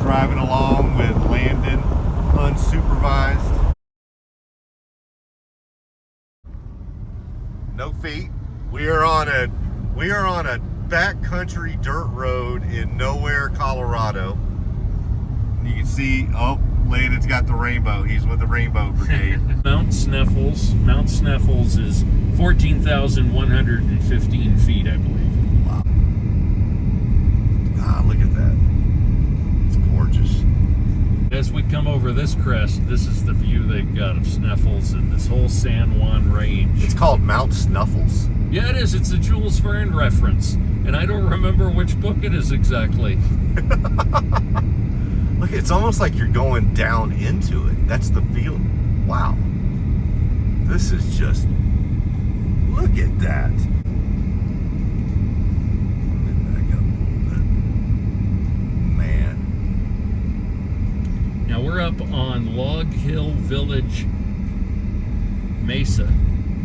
driving along with Landon, unsupervised. No feet. We are on a backcountry dirt road in nowhere, Colorado. You can see, oh, Landon's got the rainbow. He's with the Rainbow Brigade. Mount Sneffels. Mount Sneffels is 14,115 feet, I believe. Wow. Ah, look at that. It's gorgeous. As we come over this crest, this is the view they've got of Sneffels and this whole San Juan range. It's called Mount Snuffles. Yeah, it is. It's a Jules Verne reference. And I don't remember which book it is exactly. Look, it's almost like you're going down into it. That's the feeling. Wow. This is just, look at that. Let me back up a little bit. Man. Now we're up on Log Hill Village Mesa.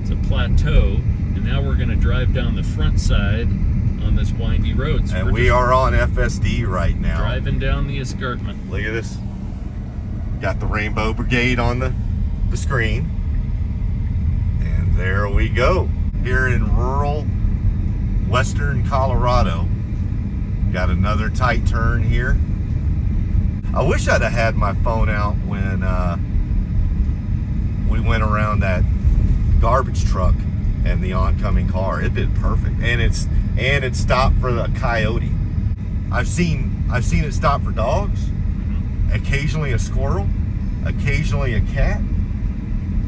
It's a plateau. And now we're going to drive down the front side on this windy road. So and we are on FSD right now. Driving down the escarpment. Look at this. Got the Rainbow Brigade on the screen. And there we go. Here in rural western Colorado. Got another tight turn here. I wish I'd have had my phone out when we went around that garbage truck and the oncoming car. It did perfect. And it stopped for the coyote. I've seen it stop for dogs, occasionally a squirrel, occasionally a cat,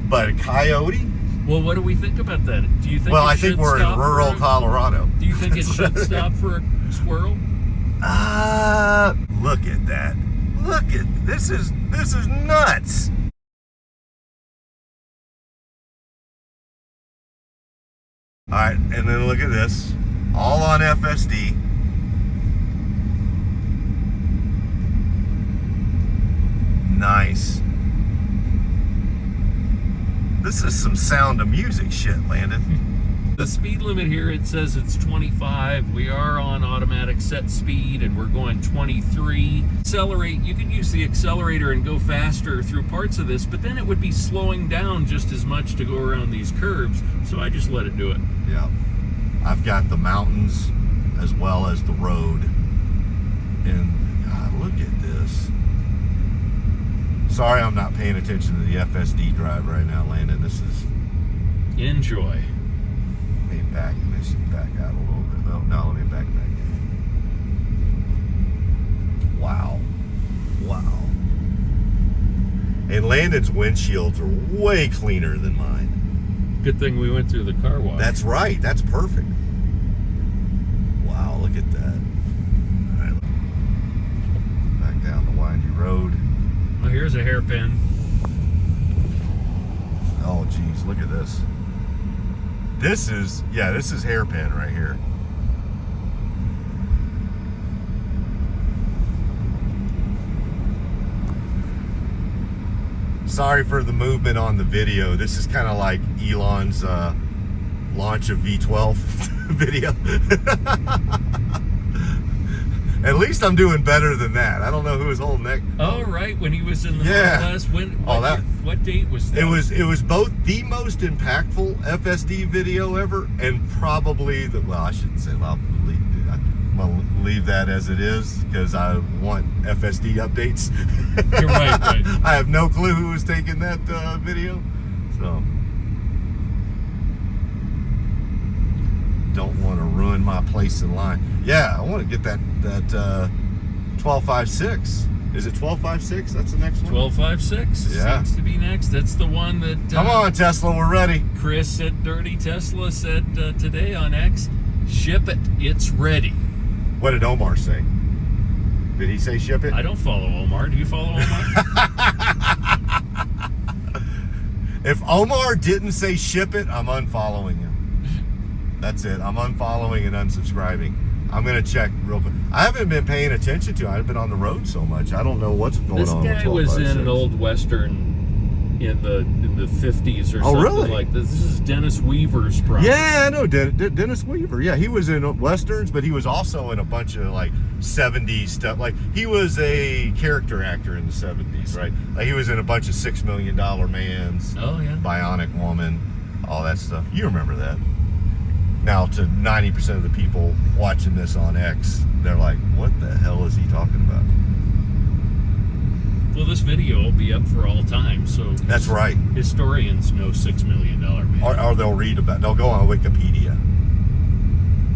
but a coyote. Well, what do we think about that? Do you think? Well, I think we're in rural Colorado. Do you think it should stop for a squirrel? Look at that. Look at this is nuts. All right, and then look at this. All on FSD. Nice. This is some Sound of Music shit, Landon. The speed limit here, it says it's 25. We are on automatic set speed and we're going 23. Accelerate, you could use the accelerator and go faster through parts of this, but then it would be slowing down just as much to go around these curves, so I just let it do it. Yeah. I've got the mountains as well as the road. And God, look at this. Sorry I'm not paying attention to the FSD drive right now, Landon. This is... Enjoy. Let me back out a little bit. No, let me back in. Wow. Wow. And Landon's windshields are way cleaner than mine. Good thing we went through the car wash. That's right. That's perfect. Wow, look at that. All right. Back down the windy road. Oh, here's a hairpin. Oh, geez, look at this. This is hairpin right here. Sorry for the movement on the video. This is kind of like Elon's launch of V12 video. At least I'm doing better than that. I don't know who was holding that. Oh, right, when he was in the class. What date was that? It was both the most impactful FSD video ever and probably I shouldn't say, I'm gonna leave that as it is because I want FSD updates. You're right. I have no clue who was taking that video, so don't want to ruin my place in line. Yeah, I want to get that 1256. Is it 1256? That's the next one. 1256 seems to be next. That's the one that. Come on, Tesla, we're ready. Chris at Dirty Tesla said today on X, "Ship it, it's ready." What did Omar say? Did he say ship it? I don't follow Omar. Do you follow Omar? If Omar didn't say ship it, I'm unfollowing him. That's it. I'm unfollowing and unsubscribing. I'm going to check real quick. I haven't been paying attention to it. I've been on the road so much. I don't know what's going on. This guy was in an old Western in the 50s or Oh, something really? like this. This is Dennis Weaver's property. Yeah, I know Dennis Weaver. Yeah, he was in Westerns, but he was also in a bunch of like 70s stuff. Like he was a character actor in the 70s, right? Like he was in a bunch of $6 Million Mans, Oh yeah. Bionic Woman, all that stuff. You remember that? Now, to 90% of the people watching this on X, they're like, "What the hell is he talking about?" Well, this video will be up for all time, so That's right. historians know $6 Million Man. Or they'll go on Wikipedia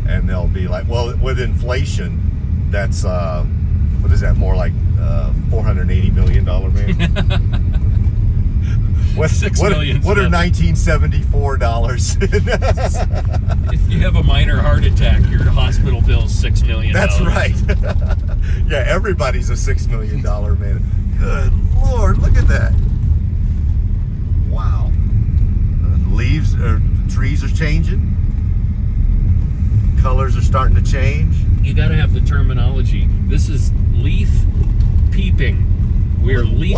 and they'll be like, well, with inflation, that's what is that, more like $480 million man? What, 6 million. What are 1974 dollars? If you have a minor heart attack, your hospital bill's $6 million. That's right. Yeah, everybody's a $6 million man. Good Lord, look at that. Wow. Trees are changing. Colors are starting to change. You got to have the terminology. This is leaf peeping. We're leaf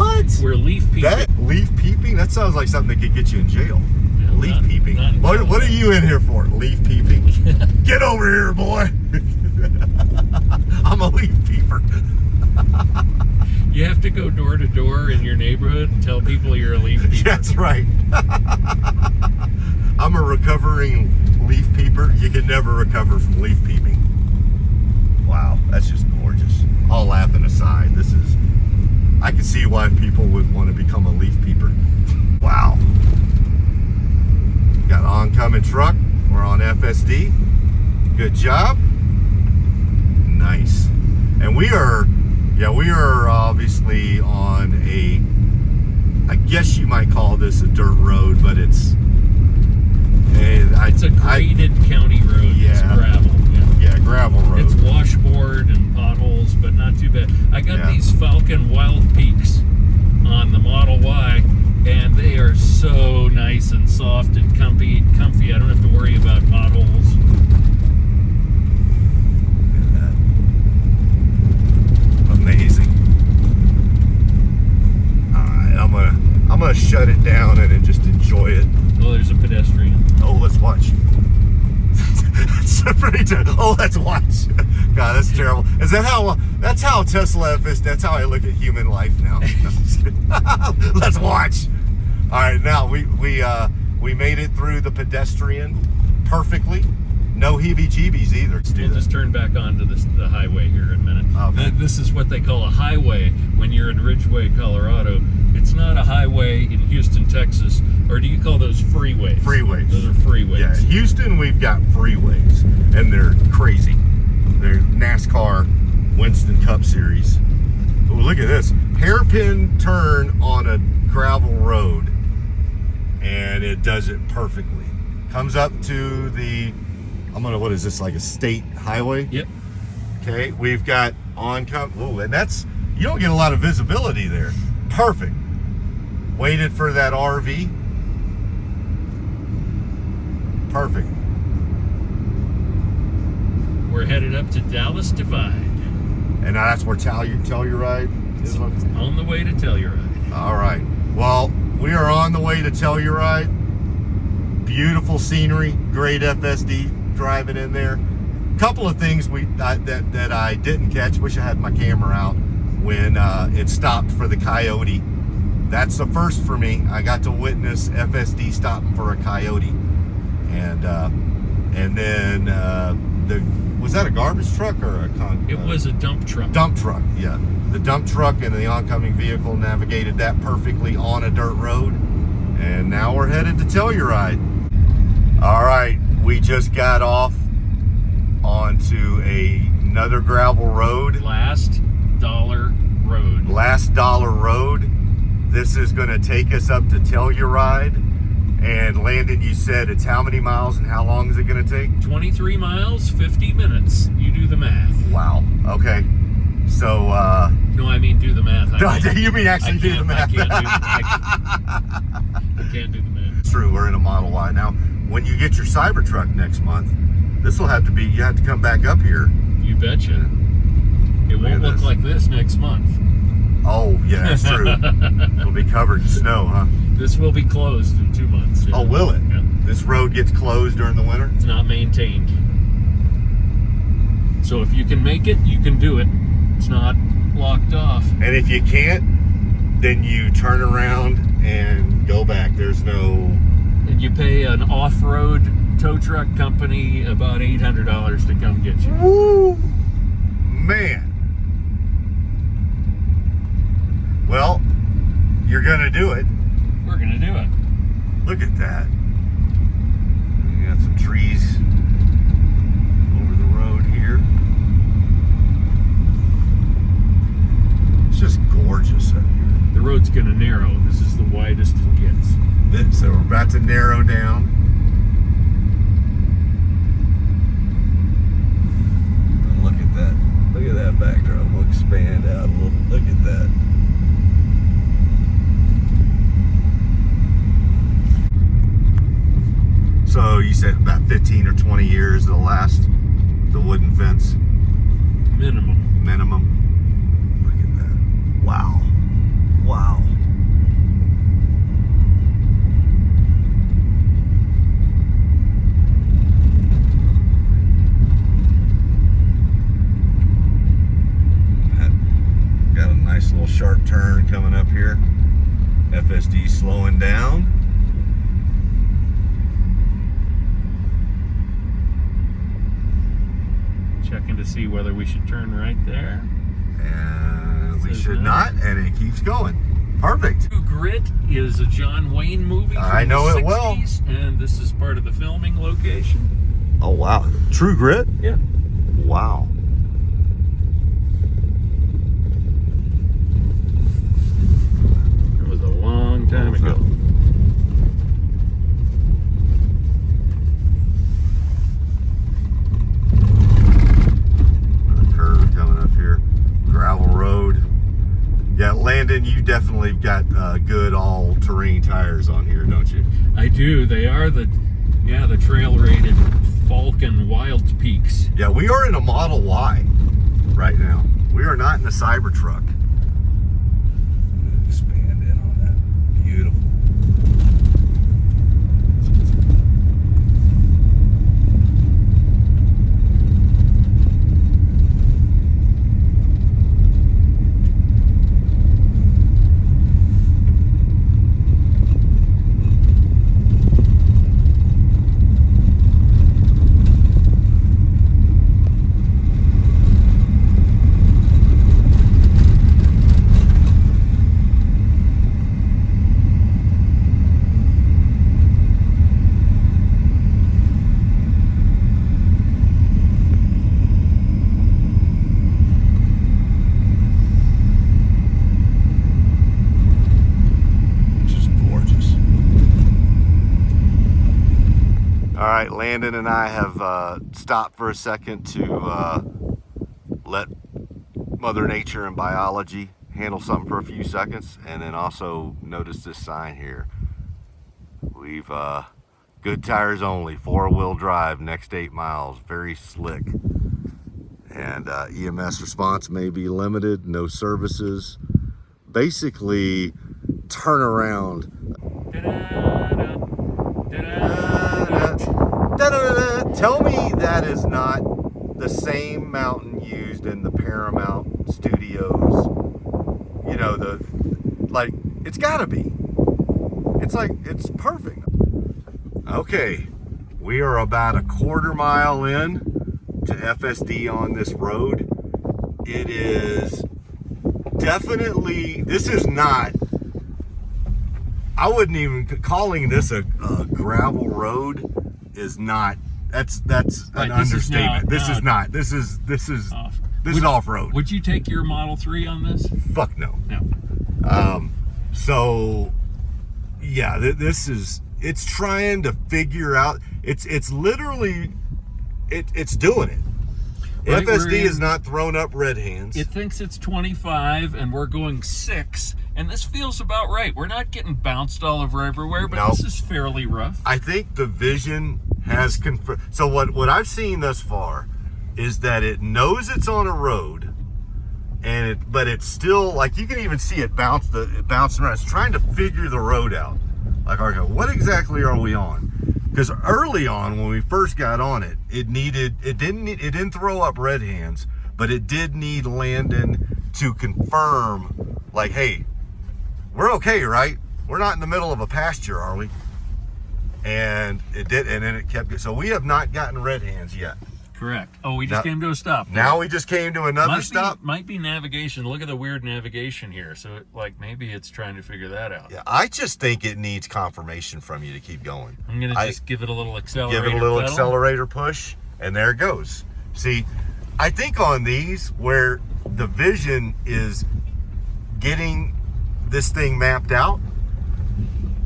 peeping. That leaf peeping? That sounds like something that could get you in jail. Well, Leaf not- peeping. not in What jail. are you in here for? Leaf peeping? Get over here, boy. I'm a leaf peeper. You have to go door to door in your neighborhood and tell people you're a leaf peeper. That's right. I'm a recovering leaf peeper. You can never recover from leaf peeping. Wow, that's just gorgeous. All laughing aside, I can see why people would want to become a leaf peeper. Wow. Got oncoming truck. We're on FSD. Good job. Nice. And we are obviously on I guess you might call this a dirt road, but it's It's a graded county road. Yeah. It's gravel. Yeah, gravel road. It's washboard and potholes, but not too bad. I got Yeah. these Falcon Wild Peaks on the Model Y, and they are so nice and soft and comfy. I don't have to worry about potholes. Look at that. Amazing. All right, I'm gonna shut it down and then just enjoy it. Well, there's a pedestrian. Oh, let's watch. Oh, let's watch. God, that's terrible. Is that how? That's how Tesla is. That's how I look at human life now. Let's watch. All right, now we made it through the pedestrian perfectly. No heebie-jeebies either. Let's do We'll that. just turn back onto the highway here in a minute. Okay. This is what they call a highway when you're in Ridgeway, Colorado. It's not a highway in Houston, Texas. Or do you call those freeways? Freeways. Those are freeways. Yeah, Houston, we've got freeways, and they're crazy. They're NASCAR Winston Cup Series. Oh, look at this. Hairpin turn on a gravel road, and it does it perfectly. Comes up to what is this, like a state highway? Yep. Okay, we've got and you don't get a lot of visibility there. Perfect. Waited for that RV. Perfect. We're headed up to Dallas Divide. And now that's where Telluride is located. On the way to Telluride. All right. Well, we are on the way to Telluride. Beautiful scenery, great FSD driving in there. Couple of things that I didn't catch. Wish I had my camera out when it stopped for the coyote. That's the first for me. I got to witness FSD stopping for a coyote, and then was that a garbage truck or It was a dump truck. Dump truck, yeah. The dump truck and the oncoming vehicle navigated that perfectly on a dirt road. And now we're headed to Telluride. All right, we just got off onto another gravel road. Last Dollar Road. Last Dollar Road. This is going to take us up to Telluride. And Landon, you said it's how many miles and how long is it going to take? 23 miles, 50 minutes. You do the math. Wow. Okay. So, No, I mean do the math. you mean actually do the math? I can't do the math. It's true. We're in a Model Y now. When you get your Cybertruck next month, this will have to be. You have to come back up here. You betcha. It Look won't at look this. like this next month. Oh, yeah, that's true. It'll be covered in snow, huh? This will be closed in 2 months. Yeah. Oh, will it? Yeah. This road gets closed during the winter? It's not maintained. So if you can make it, you can do it. It's not locked off. And if you can't, then you turn around and go back. There's no... And you pay an off-road tow truck company about $800 to come get you. Woo! Man. Well, you're gonna do it. We're gonna do it. Look at that. You got some trees over the road here. It's just gorgeous up here. The road's gonna narrow. This is the widest it gets. So we're about to narrow down. Look at that. Look at that backdrop. We'll expand out a little. Look at that. So you said about 15 or 20 years it'll last, the wooden fence? Minimum. Minimum. Look at that. Wow. Wow. Got a nice little sharp turn coming up here. FSD slowing down. Checking to see whether we should turn right there. And we Says should no. not, and it keeps going. Perfect. True Grit is a John Wayne movie from I know the it 60s, well. and this is part of the filming location. Oh, wow. True Grit? Yeah. Wow. It was a long time ago. Another curve coming up here. Gravel road. Yeah, Landon, you definitely got good all-terrain tires on here, don't you? I do. They are the trail-rated Falcon Wild Peaks. Yeah, we are in a Model Y right now. We are not in a Cybertruck. Expand in on that. Beautiful. All right, Landon and I have stopped for a second to let Mother Nature and biology handle something for a few seconds, and then also notice this sign here. We've good tires only, 4-wheel drive, next 8 miles, very slick. And EMS response may be limited, no services. Basically, turn around. Tell me that is not the same mountain used in the Paramount Studios. You know, it's gotta be. It's perfect. Okay, we are about a quarter mile in to FSD on this road. It is definitely, this is not, I wouldn't even, calling this a gravel road is not, that's Right, an understatement. This is not. This is Off. this is off-road. Would you take your Model 3 on this? Fuck no. No. So yeah, this is, it's trying to figure out, it's literally, it's doing it. Right, FSD is not throwing up red hands. It thinks it's 25 and we're going 6, and this feels about right. We're not getting bounced all over everywhere, but Nope. this is fairly rough. I think the vision has confirmed. So what I've seen thus far is that it knows it's on a road, but it's still, like, you can even see it bouncing around. It's trying to figure the road out. Like, okay, what exactly are we on? Because early on, when we first got on it, it didn't throw up red hands, but it did need Landon to confirm, like, hey, we're okay, right? We're not in the middle of a pasture, are we? And it did, and then it kept. So we have not gotten red hands yet. Correct. Oh, we just came to a stop. Now we just came to another stop. Might be navigation. Look at the weird navigation here. So, maybe it's trying to figure that out. Yeah, I just think it needs confirmation from you to keep going. I'm going to just give it a little accelerator. Give it a little pedal. accelerator push, and there it goes. See, I think on these, where the vision is getting this thing mapped out,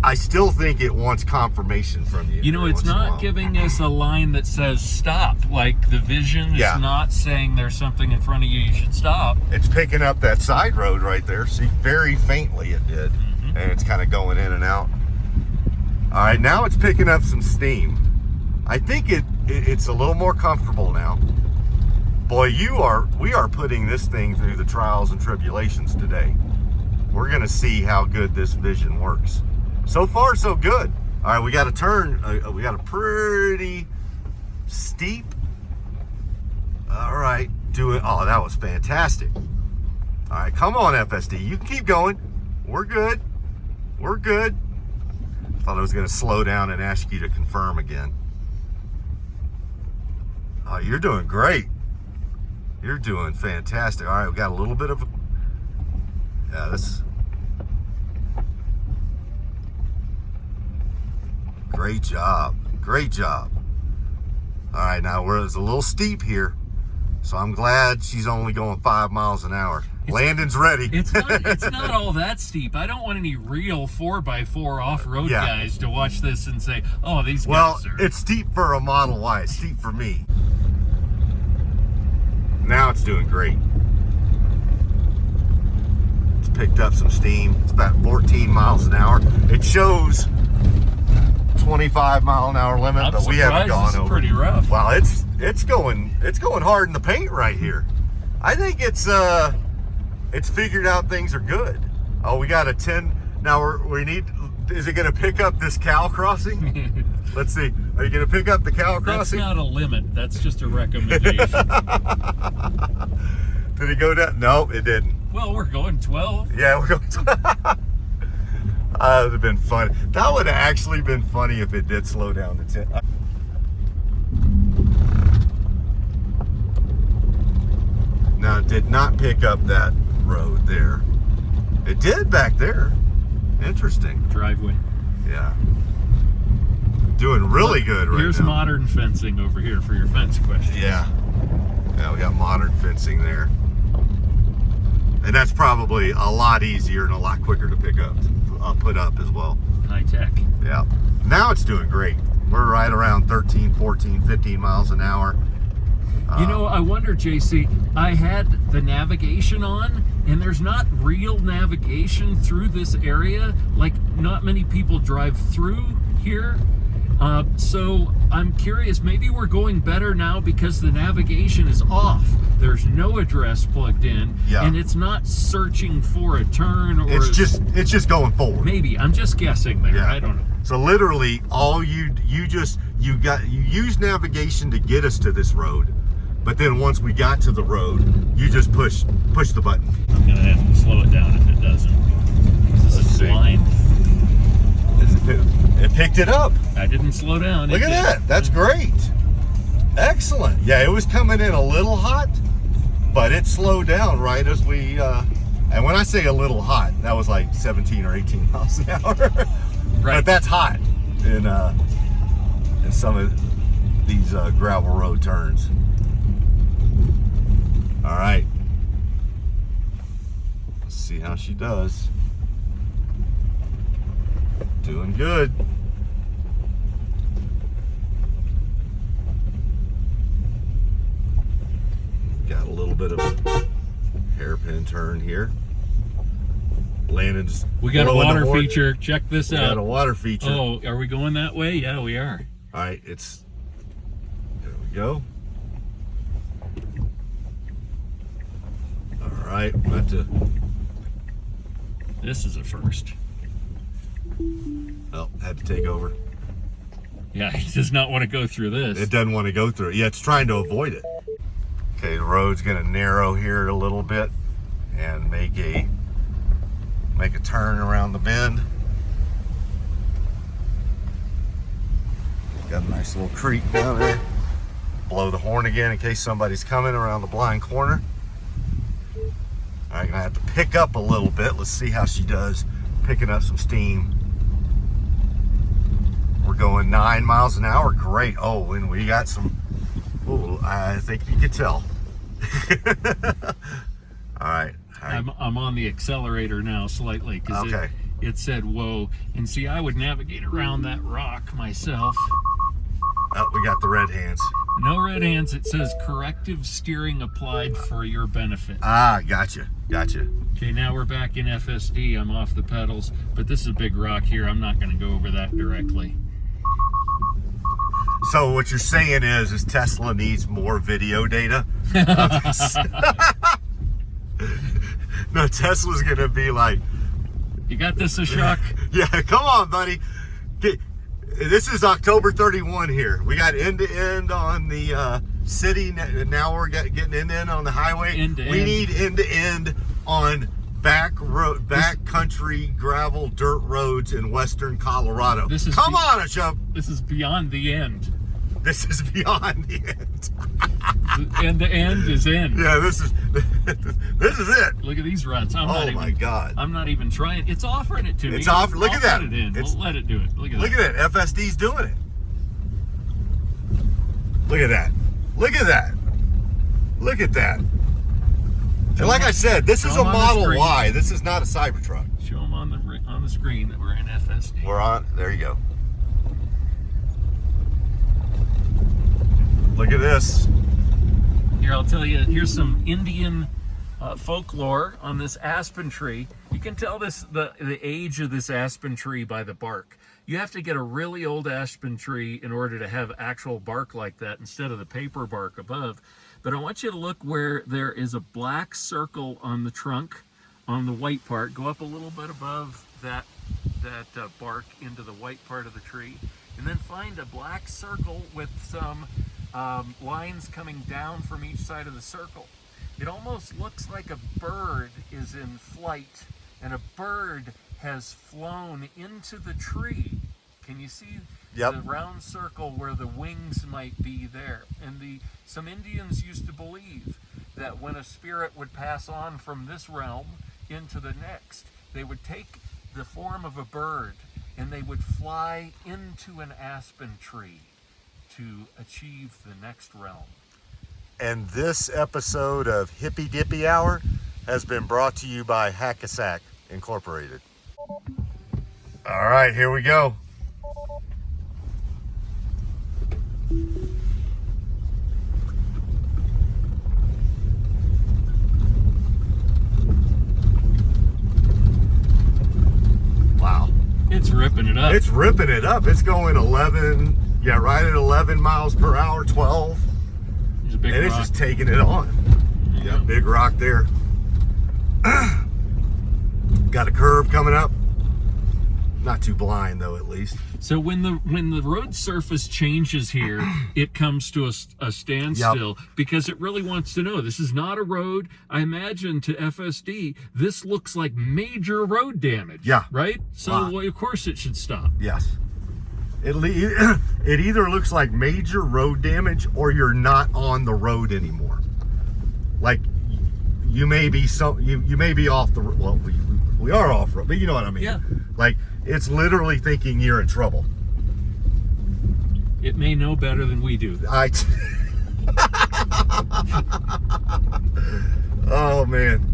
I still think it wants confirmation from you. You know, it's not giving us a line that says stop. Like, the vision is not saying there's something in front of you should stop. It's picking up that side road right there. See, very faintly it did. And it's kind of going in and out. All right, now it's picking up some steam. I think it's a little more comfortable now. Boy, we are putting this thing through the trials and tribulations today. We're going to see how good this vision works. So far, so good. All right, we got a turn. We got a pretty steep. All right, oh, that was fantastic. All right, come on, FSD. You can keep going. We're good. We're good. Thought I was going to slow down and ask you to confirm again. Oh, you're doing great. You're doing fantastic. All right, we got a little bit of. Yeah, this. Great job. Great job. All right, now it's a little steep here, so I'm glad she's only going 5 miles an hour. Landon's ready. It's not all that steep. I don't want any real 4x4 off-road guys to watch this and say, oh, these guys are... It's steep for a Model Y. It's steep for me. Now it's doing great. It's picked up some steam. It's about 14 miles an hour. It shows 25-mile-an-hour limit, but we haven't gone over. Pretty rough. Wow, it's going hard in the paint right here. I think it's figured out things are good. Oh, we got a 10. Now we need. Is it going to pick up this cow crossing? Let's see. Are you going to pick up the cow crossing? That's not a limit. That's just a recommendation. Did it go down? No, it didn't. Well, we're going 12. Yeah, we're going 12. That would have been fun. That would have actually been funny if it did slow down to 10. Now, it did not pick up that road there. It did back there. Interesting. Driveway. Yeah. Doing really good right now. Here's modern fencing over here for your fence question. Yeah. Yeah, we got modern fencing there. And that's probably a lot easier and a lot quicker to pick up, put up as well. High tech. Yeah. Now it's doing great. We're right around 13, 14, 15 miles an hour. You know, I wonder, JC, I had the navigation on, and there's not real navigation through this area. Like, not many people drive through here. So I'm curious, maybe we're going better now because the navigation is off. There's no address plugged in, and it's not searing for a turn, or it's just going forward. Maybe I'm just guessing there. I don't know. So literally, all you use navigation to get us to this road, but then once we got to the road, you just push the button. I'm gonna have to slow it down if it doesn't. This is blind. It picked it up. I didn't slow down. Look at that. That's great. Excellent. Yeah, it was coming in a little hot, but it slowed down right as we, and when I say a little hot, that was like 17 or 18 miles an hour. Right. But that's hot in some of these gravel road turns. All right. Let's see how she does. Doing good. Got a little bit of a hairpin turn here. Landon's. We got a water feature. Check this out. We got a water feature. Oh, are we going that way? Yeah, we are. All right, there we go. All right, we'll have to. This is a first. Oh, had to take over. Yeah, he does not want to go through this. It doesn't want to go through it. Yeah, it's trying to avoid it. Okay, the road's gonna narrow here a little bit and make a turn around the bend. Got a nice little creek down there. Blow the horn again in case somebody's coming around the blind corner. All right, gonna have to pick up a little bit. Let's see how she does picking up some steam. We're going 9 miles an hour. Great. Oh, and we got some. Oh, I think you could tell. All right. I'm on the accelerator now slightly because Okay. it said whoa. And see, I would navigate around that rock myself. Oh, we got the red hands. No red hands. It says corrective steering applied for your benefit. Ah, gotcha. Okay, now we're back in FSD. I'm off the pedals, but this is a big rock here. I'm not going to go over that directly. So what you're saying is Tesla needs more video data? No, Tesla's gonna be like, You got this, Ashok? yeah, come on, buddy. This is October 31 here. We got end to end on the city. Now we're getting end to end on the highway. End to we end. need end to end on back country gravel dirt roads in western Colorado. Come on, Ashok. This is beyond the end. This is beyond the end. End to end is end. Yeah, this is it. Look at these ruts. Oh my God. I'm not even trying. It's offering it to me. It's off. Look I'll at that. Let it in. We'll let it do it. Look at Look at that. FSD's doing it. Look at that. Look at that. Look at that. And like I said, this is a Model Y. This is not a Cybertruck. Show them on the screen that we're in FSD. We're on. There you go. Look at this. Here, I'll tell you. Here's some Indian folklore on this aspen tree. You can tell the age of this aspen tree by the bark. You have to get a really old aspen tree in order to have actual bark like that instead of the paper bark above. But I want you to look where there is a black circle on the trunk, on the white part. Go up a little bit above that bark into the white part of the tree, and then find a black circle with some lines coming down from each side of the circle. It almost looks like a bird is in flight, and a bird has flown into the tree. Can you see the round circle where the wings might be there? And some Indians used to believe that when a spirit would pass on from this realm into the next, they would take the form of a bird and they would fly into an aspen tree to achieve the next realm. And this episode of Hippy Dippy Hour has been brought to you by Hackasack Incorporated. All right, here we go. Wow. It's ripping it up. It's ripping it up. It's going 11, yeah, right at 11 miles per hour, 12. There's a big And rock. it's just taking it on. Yeah, big rock there. Got a curve coming up. Not too blind though, at least. So when the road surface changes here, it comes to a standstill because it really wants to know this is not a road. I imagine to FSD, this looks like major road damage. Yeah. Right? So well, of course it should stop. Yes. It either looks like major road damage or you're not on the road anymore. Like you may be you may be off the well we are off road, but you know what I mean. Yeah. Like it's literally thinking you're in trouble. It may know better than we do. Oh man.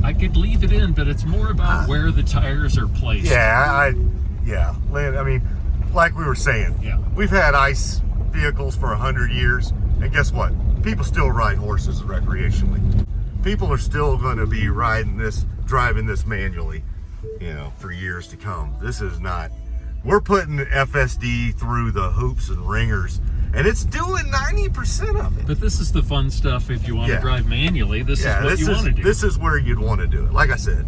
I could leave it in, but it's more about where the tires are placed. Yeah, I mean, like we were saying, Yeah. we've had ice vehicles for 100 years. And guess what? People still ride horses recreationally. People are still going to be driving this manually, you know, for years to come. This is not, we're putting FSD through the hoops and ringers, and it's doing 90% of it. But this is the fun stuff if you want to drive manually. This is what you want to do. This is where you'd want to do it. Like I said,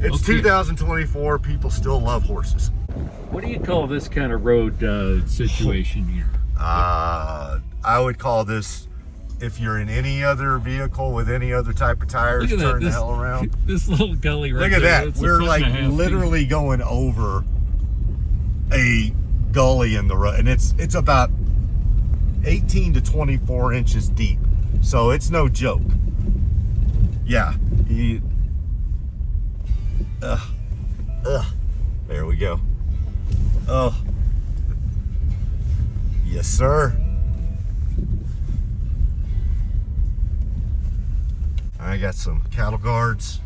it's Okay. 2024. People still love horses. What do you call this kind of road situation here? I would call this, if you're in any other vehicle with any other type of tires, Look at turn that. the hell around. This little gully right Look at there. that. It's a We're foot like and a half literally going over a gully in the road, and it's about 18 to 24 inches deep. So it's no joke. Yeah. There we go. Oh. Yes, sir. I got some cattle guards.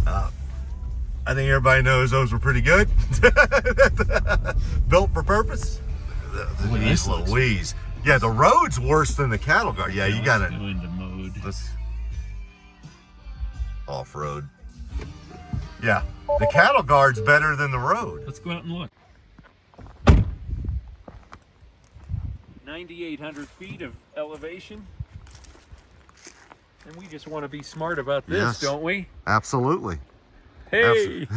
I think everybody knows those were pretty good. Built for purpose. Nice. Louise. Yeah, the road's worse than the cattle guard. Yeah, you gotta go into mode. let's off-road. Yeah, the cattle guard's better than the road. Let's go out and look. 9,800 feet of elevation. And we just want to be smart about this, Yes. don't we? Absolutely. Hey!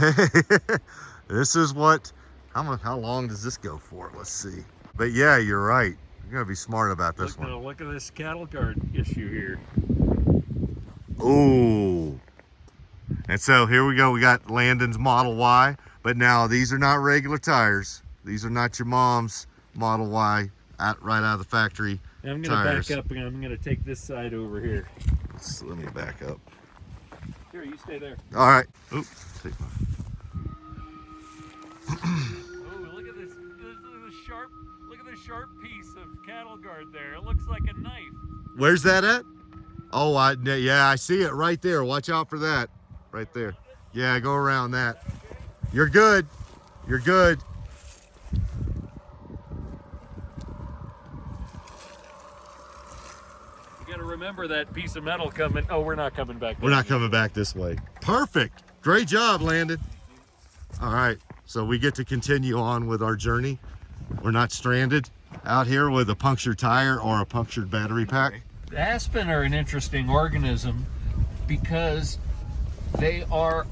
This is what, how long does this go for? Let's see. But yeah, you're right. You're gonna be smart about this Look, one. now, look at this cattle guard issue here. Ooh. And so here we go. We got Landon's Model Y, but now these are not regular tires. These are not your mom's Model Y right out of the factory. I'm going to back up and I'm going to take this side over here. Let me back up. Here, you stay there. All right. Oop. Take my... Oh, look at this. Look at this sharp piece of cattle guard there. It looks like a knife. Where's that at? Oh, yeah, I see it right there. Watch out for that. Right there. Yeah, go around that. You're good. You're good. You got to remember that piece of metal coming. Oh, we're not coming back. We're not coming back this way. Perfect. Great job, Landon. All right, so we get to continue on with our journey. We're not stranded out here with a punctured tire or a punctured battery pack. The aspen are an interesting organism because they are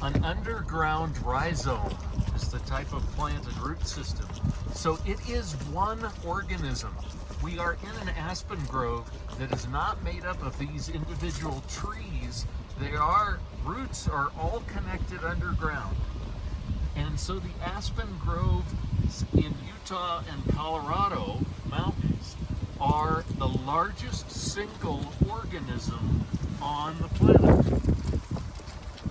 an underground rhizome. Is the type of plant and root system. So it is one organism. We are in an aspen grove that is not made up of these individual trees. Roots are all connected underground. And so the aspen groves in Utah and Colorado mountains are the largest single organism on the planet.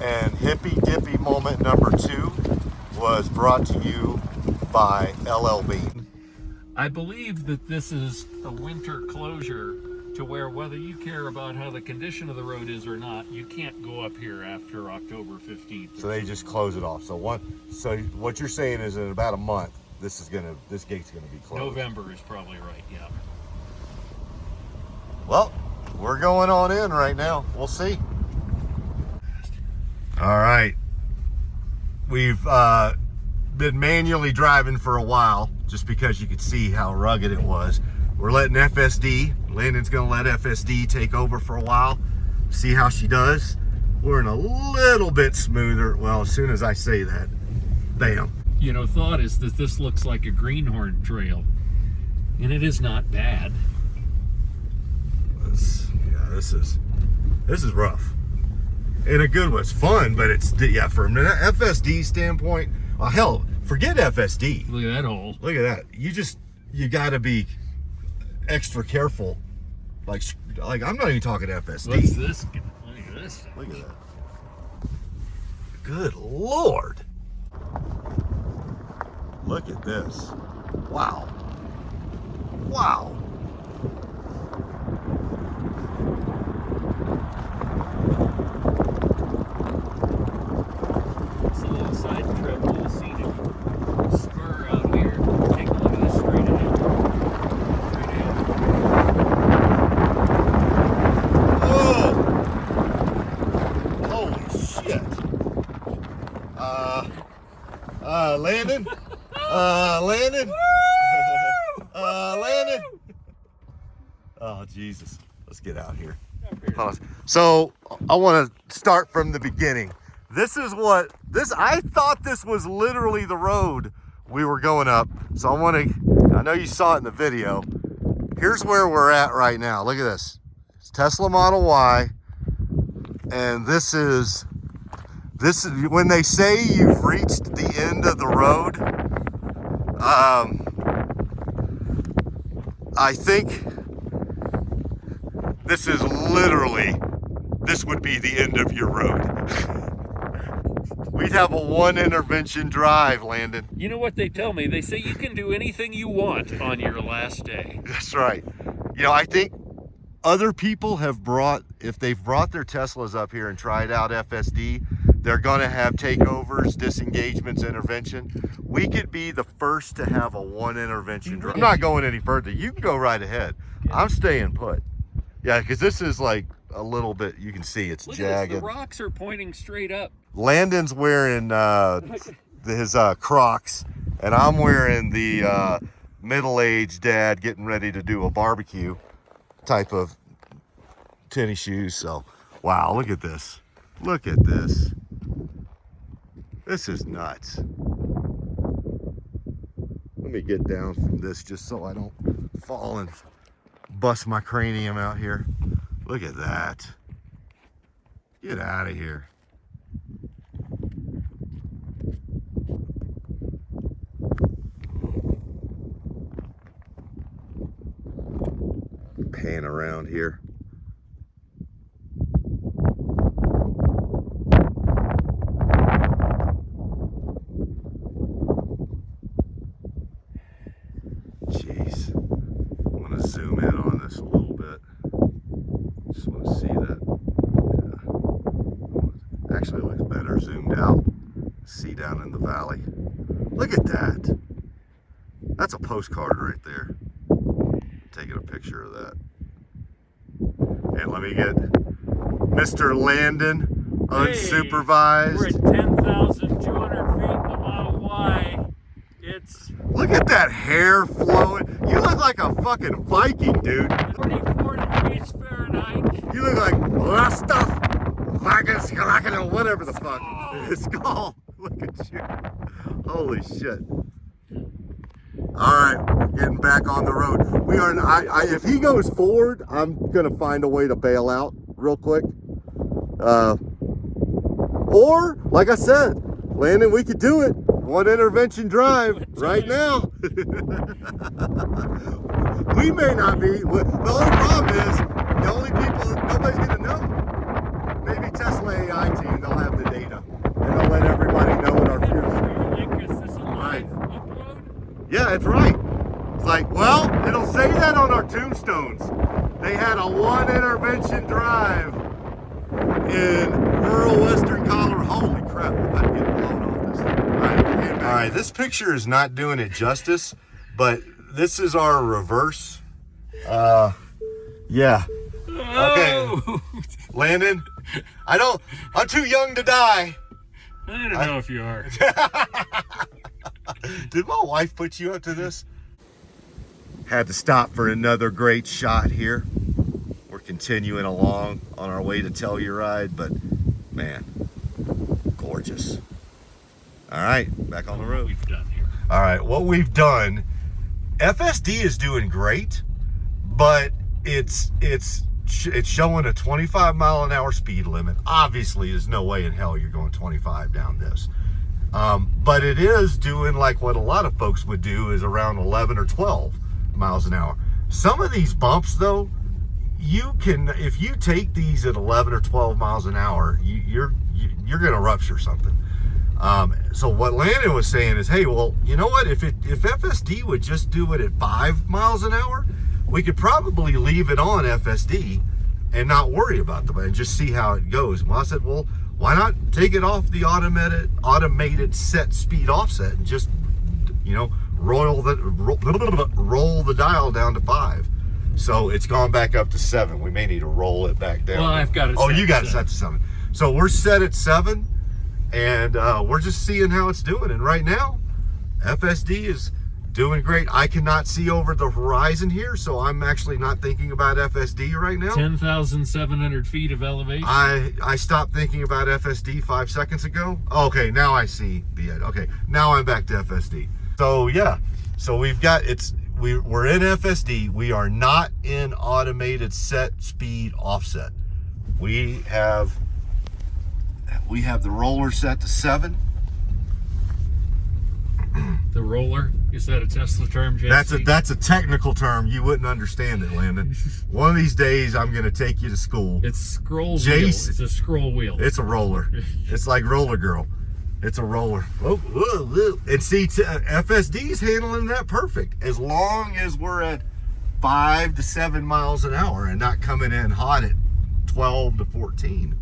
And Hippy Dippy moment number 2 was brought to you by LL Bean. I believe that this is a winter closure to where whether you care about how the condition of the road is or not, you can't go up here after October 15th. So they just close it off. So what you're saying is in about a month, this gate's gonna be closed. November is probably right, yeah. Well, we're going on in right now. We'll see. All right. We've been manually driving for a while just because you could see how rugged it was. We're letting Landon's gonna let FSD take over for a while, see how she does. We're in a little bit smoother. Well, as soon as I say that, bam. You know, thought is that this looks like a greenhorn trail, and it is not bad. This is rough. In a good way. It's fun, but it's, yeah, from an FSD standpoint, oh, hell, forget FSD. Look at that hole. Look at that. You gotta be extra careful. Like I'm not even talking FSD. What's this? Look at this. Look at that. Good Lord. Look at this. Wow. Wow. It's a little side trip, a little scenic spur out here. Landon? Landon? Landon? Oh, Jesus. Let's get out here. So I want to start from the beginning. This is what I thought this was literally the road we were going up. So I know you saw it in the video. Here's where we're at right now. Look at this. It's Tesla Model Y. And this is when they say you've reached the end of the road. I think this would be the end of your road. We'd have a one intervention drive, Landon. You know what they tell me? They say you can do anything you want on your last day. That's right. You know, I think other people if they've brought their Teslas up here and tried out FSD, they're gonna have takeovers, disengagements, intervention. We could be the first to have a one intervention drive. I'm not going any further. You can go right ahead. Yeah. I'm staying put. Yeah, because this is like a little bit, you can see it's jagged. The rocks are pointing straight up. Landon's wearing his Crocs, and I'm wearing the middle-aged dad getting ready to do a barbecue type of tennis shoes. So, wow, look at this. Look at this. This is nuts. Let me get down from this just so I don't fall and bust my cranium out here. Look at that. Get out of here. Pan around here. Jeez. I'm going to zoom in on this a little bit. Just want to see that. Yeah. Actually looks better zoomed out. See down in the valley. Look at that. That's a postcard right there. Taking a picture of that. And let me get Mr. Landon unsupervised. We're at 10,200 feet in the Model Y. Look at that hair flowing. You look like a fucking Viking, dude. 24 degrees Fahrenheit. You look like Rasta, whatever the fuck it's called. Look at you. Holy shit. All right, getting back on the road. We are. If he goes forward, I'm gonna find a way to bail out real quick. Or, like I said, Landon, we could do it. One intervention drive right now. We may not be. The only problem is the only people nobody's gonna know. Maybe Tesla AI team. They'll have the data and they'll let everybody know what our future. Right. Yeah, it's right. It's like, well, it'll say that on our tombstones. They had a one intervention drive in rural western Colorado. Holy crap, we're about to get blown off this thing. All right, this picture is not doing it justice, but this is our reverse. Yeah. Okay. Landon, I'm too young to die. I don't know if you are. Did my wife put you up to this? Had to stop for another great shot here. We're continuing along on our way to Telluride, but man, gorgeous. All right, back on the road. What we've done here. All right, what we've done, FSD is doing great, but it's showing a 25 mile an hour speed limit. Obviously, there's no way in hell you're going 25 down this. But it is doing like what a lot of folks would do, is around 11 or 12 miles an hour. Some of these bumps though, if you take these at 11 or 12 miles an hour, you're going to rupture something. So what Landon was saying is, hey, well, you know what? If FSD would just do it at 5 miles an hour, we could probably leave it on FSD and not worry about them and just see how it goes. Well, I said, well, why not take it off the automated set speed offset and just, roll the dial down to 5. So it's gone back up to 7. We may need to roll it back down. Well, I've got it. Oh, you got it set to 7. So we're set at 7, and we're just seeing how it's doing. And right now, FSD is doing great. I cannot see over the horizon here, so I'm actually not thinking about FSD right now. 10,700 feet of elevation. I stopped thinking about FSD 5 seconds ago. Okay, now I see the edge. Okay, now I'm back to FSD. So yeah, so we're in FSD. We are not in automated set speed offset. We have the roller set to 7. The roller, is that a Tesla term, JC? That's a technical term. You wouldn't understand it, Landon. One of these days, I'm going to take you to school. It's scroll wheel. It's a scroll wheel. It's a roller. It's like Roller Girl. It's a roller. And see, FSD's handling that perfect. As long as we're at 5 to 7 miles an hour and not coming in hot at 12 to 14.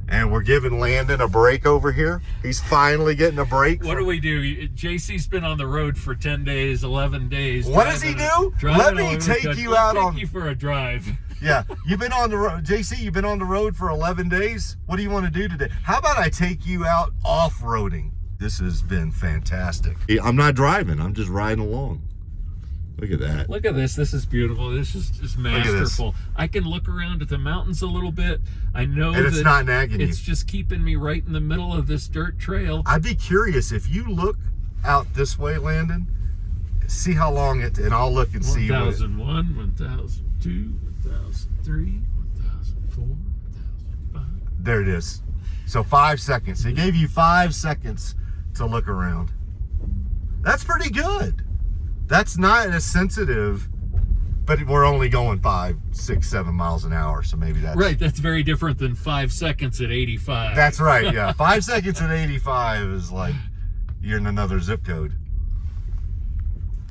And we're giving Landon a break over here. He's finally getting a break. What do we do? JC's been on the road for 10 days, 11 days. What does he do? Let me take you out on... Take you for a drive. Yeah, you've been on the road. JC, you've been on the road for 11 days. What do you want to do today? How about I take you out off-roading? This has been fantastic. I'm not driving. I'm just riding along. Look at that. Look at this. This is beautiful. This is just masterful. I can look around at the mountains a little bit. I know and it's not nagging you. It's just keeping me right in the middle of this dirt trail. I'd be curious if you look out this way, Landon, see how long it, and I'll look and see. 1001, 1002, 1003, 1004, 1005. There it is. So 5 seconds. It gave you 5 seconds to look around. That's pretty good. That's not as sensitive, but we're only going 5, 6, 7 miles an hour, so maybe that's... Right, that's very different than 5 seconds at 85. That's right, yeah. 5 seconds at 85 is like you're in another zip code.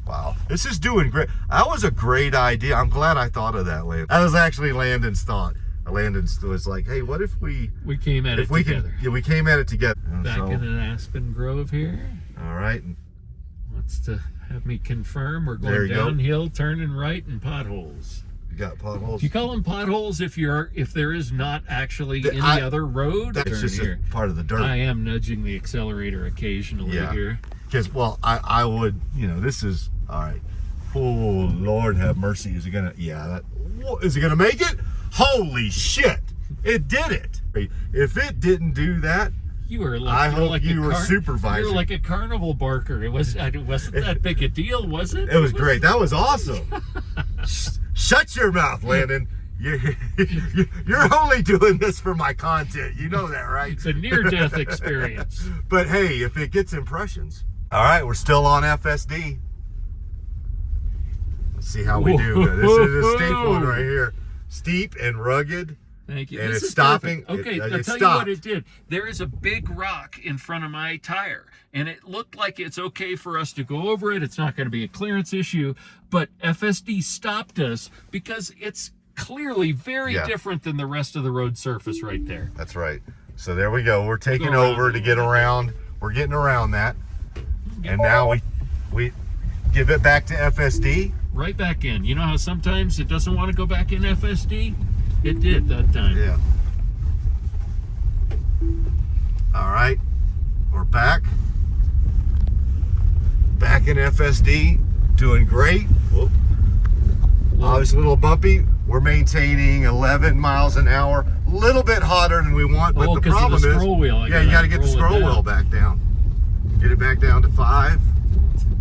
Wow. This is doing great. That was a great idea. I'm glad I thought of that, Landon. That was actually Landon's thought. Landon was like, hey, what if we came at it together? We came at it together. Back in an aspen grove here. All right. Wants to have me confirm we're going downhill, turning right, and potholes. You got potholes? Do you call them potholes if there is not actually any other road? That's just a part of the dirt. I am nudging the accelerator occasionally here. Because, well, I would, this is, all right. Oh, Lord have mercy. Is it going to, is it going to make it? Holy shit. It did it. If it didn't do that, you were like, I hope you were supervising. You were like a carnival barker. It wasn't that big a deal, was it? It was great. That was awesome. Shut your mouth, Landon. You're only doing this for my content. You know that, right? It's a near-death experience. But hey, if it gets impressions. All right, we're still on FSD. Let's see how we do. This is a steep one right here. Steep and rugged. Thank you. And this it's is stopping. Perfect. Okay, I'll tell you what it did. There is a big rock in front of my tire, and it looked like it's okay for us to go over it. It's not going to be a clearance issue, but FSD stopped us because it's clearly very different than the rest of the road surface right there. That's right. So there we go. We're taking over to get around. We're getting around that. And now we give it back to FSD. Right back in. You know how sometimes it doesn't want to go back in FSD? It did that time. Yeah. All right. We're back. Back in FSD. Doing great. Whoop. Obviously a little bumpy. We're maintaining 11 miles an hour. A little bit hotter than we want, but the problem is... scroll wheel. You got to get the scroll wheel back down. Get it back down to 5.